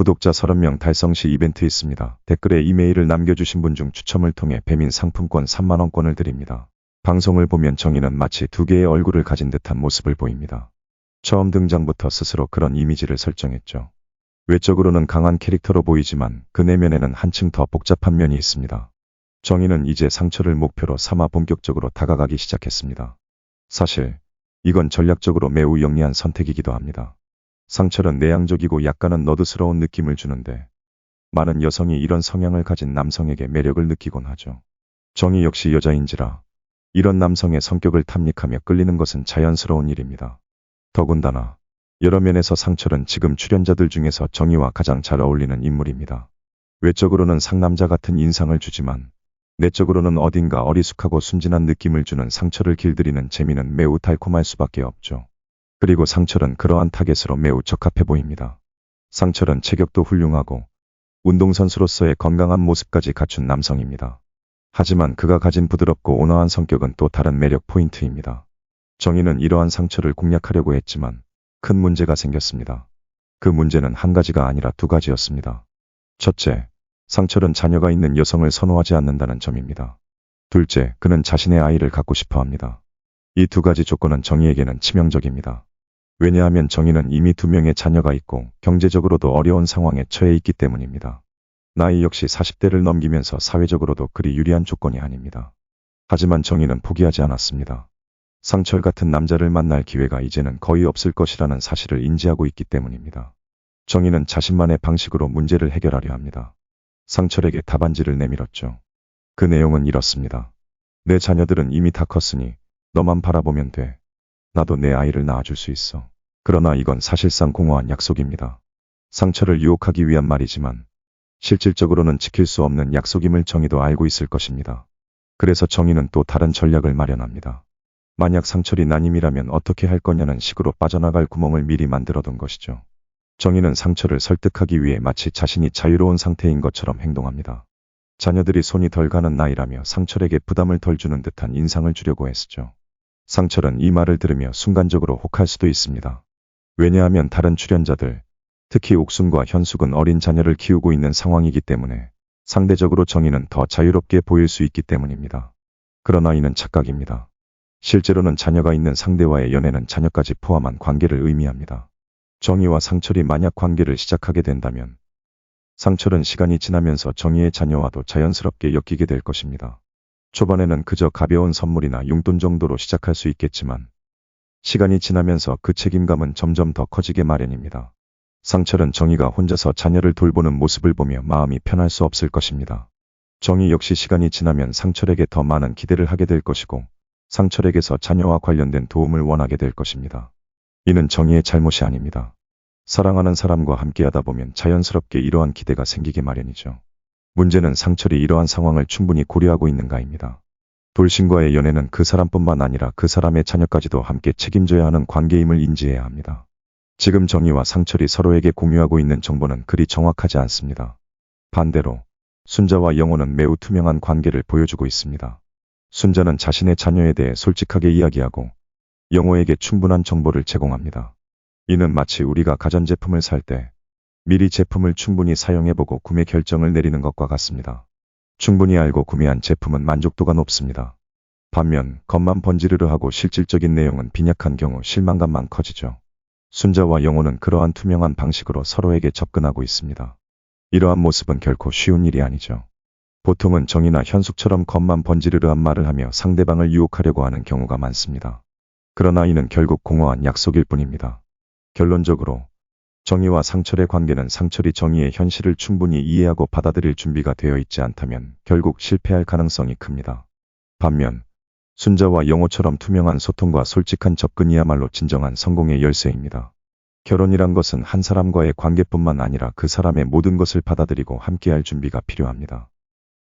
구독자 30명 달성 시 이벤트 있습니다. 댓글에 이메일을 남겨주신 분 중 추첨을 통해 배민 상품권 3만원권을 드립니다. 방송을 보면 정희는 마치 두 개의 얼굴을 가진 듯한 모습을 보입니다. 처음 등장부터 스스로 그런 이미지를 설정했죠. 외적으로는 강한 캐릭터로 보이지만 그 내면에는 한층 더 복잡한 면이 있습니다. 정희는 이제 상철을 목표로 삼아 본격적으로 다가가기 시작했습니다. 사실 이건 전략적으로 매우 영리한 선택이기도 합니다. 상철은 내향적이고 약간은 너드스러운 느낌을 주는데 많은 여성이 이런 성향을 가진 남성에게 매력을 느끼곤 하죠. 정희 역시 여자인지라 이런 남성의 성격을 탐닉하며 끌리는 것은 자연스러운 일입니다. 더군다나 여러 면에서 상철은 지금 출연자들 중에서 정희와 가장 잘 어울리는 인물입니다. 외적으로는 상남자 같은 인상을 주지만 내적으로는 어딘가 어리숙하고 순진한 느낌을 주는 상철을 길들이는 재미는 매우 달콤할 수밖에 없죠. 그리고 상철은 그러한 타겟으로 매우 적합해 보입니다. 상철은 체격도 훌륭하고 운동선수로서의 건강한 모습까지 갖춘 남성입니다. 하지만 그가 가진 부드럽고 온화한 성격은 또 다른 매력 포인트입니다. 정희는 이러한 상철을 공략하려고 했지만 큰 문제가 생겼습니다. 그 문제는 한 가지가 아니라 두 가지였습니다. 첫째, 상철은 자녀가 있는 여성을 선호하지 않는다는 점입니다. 둘째, 그는 자신의 아이를 갖고 싶어 합니다. 이 두 가지 조건은 정희에게는 치명적입니다. 왜냐하면 정희는 이미 2명의 자녀가 있고 경제적으로도 어려운 상황에 처해 있기 때문입니다. 나이 역시 40대를 넘기면서 사회적으로도 그리 유리한 조건이 아닙니다. 하지만 정희는 포기하지 않았습니다. 상철 같은 남자를 만날 기회가 이제는 거의 없을 것이라는 사실을 인지하고 있기 때문입니다. 정희는 자신만의 방식으로 문제를 해결하려 합니다. 상철에게 답안지를 내밀었죠. 그 내용은 이렇습니다. 내 자녀들은 이미 다 컸으니 너만 바라보면 돼. 나도 내 아이를 낳아줄 수 있어. 그러나 이건 사실상 공허한 약속입니다. 상철을 유혹하기 위한 말이지만 실질적으로는 지킬 수 없는 약속임을 정희도 알고 있을 것입니다. 그래서 정희는 또 다른 전략을 마련합니다. 만약 상철이 난임이라면 어떻게 할 거냐는 식으로 빠져나갈 구멍을 미리 만들어둔 것이죠. 정희는 상철을 설득하기 위해 마치 자신이 자유로운 상태인 것처럼 행동합니다. 자녀들이 손이 덜 가는 나이라며 상철에게 부담을 덜 주는 듯한 인상을 주려고 했죠. 상철은 이 말을 들으며 순간적으로 혹할 수도 있습니다. 왜냐하면 다른 출연자들, 특히 옥순과 현숙은 어린 자녀를 키우고 있는 상황이기 때문에 상대적으로 정희는 더 자유롭게 보일 수 있기 때문입니다. 그러나 이는 착각입니다. 실제로는 자녀가 있는 상대와의 연애는 자녀까지 포함한 관계를 의미합니다. 정희와 상철이 만약 관계를 시작하게 된다면 상철은 시간이 지나면서 정희의 자녀와도 자연스럽게 엮이게 될 것입니다. 초반에는 그저 가벼운 선물이나 용돈 정도로 시작할 수 있겠지만 시간이 지나면서 그 책임감은 점점 더 커지게 마련입니다. 상철은 정희가 혼자서 자녀를 돌보는 모습을 보며 마음이 편할 수 없을 것입니다. 정희 역시 시간이 지나면 상철에게 더 많은 기대를 하게 될 것이고 상철에게서 자녀와 관련된 도움을 원하게 될 것입니다. 이는 정희의 잘못이 아닙니다. 사랑하는 사람과 함께하다 보면 자연스럽게 이러한 기대가 생기게 마련이죠. 문제는 상철이 이러한 상황을 충분히 고려하고 있는가입니다. 돌싱과의 연애는 그 사람뿐만 아니라 그 사람의 자녀까지도 함께 책임져야 하는 관계임을 인지해야 합니다. 지금 정희와 상철이 서로에게 공유하고 있는 정보는 그리 정확하지 않습니다. 반대로 순자와 영호는 매우 투명한 관계를 보여주고 있습니다. 순자는 자신의 자녀에 대해 솔직하게 이야기하고 영호에게 충분한 정보를 제공합니다. 이는 마치 우리가 가전제품을 살 때 미리 제품을 충분히 사용해보고 구매 결정을 내리는 것과 같습니다. 충분히 알고 구매한 제품은 만족도가 높습니다. 반면 겉만 번지르르 하고 실질적인 내용은 빈약한 경우 실망감만 커지죠. 순자와 영호는 그러한 투명한 방식으로 서로에게 접근하고 있습니다. 이러한 모습은 결코 쉬운 일이 아니죠. 보통은 정희나 현숙처럼 겉만 번지르르한 말을 하며 상대방을 유혹하려고 하는 경우가 많습니다. 그러나 이는 결국 공허한 약속일 뿐입니다. 결론적으로 정희와 상철의 관계는 상철이 정희의 현실을 충분히 이해하고 받아들일 준비가 되어 있지 않다면 결국 실패할 가능성이 큽니다. 반면 순자와 영호처럼 투명한 소통과 솔직한 접근이야말로 진정한 성공의 열쇠입니다. 결혼이란 것은 한 사람과의 관계뿐만 아니라 그 사람의 모든 것을 받아들이고 함께할 준비가 필요합니다.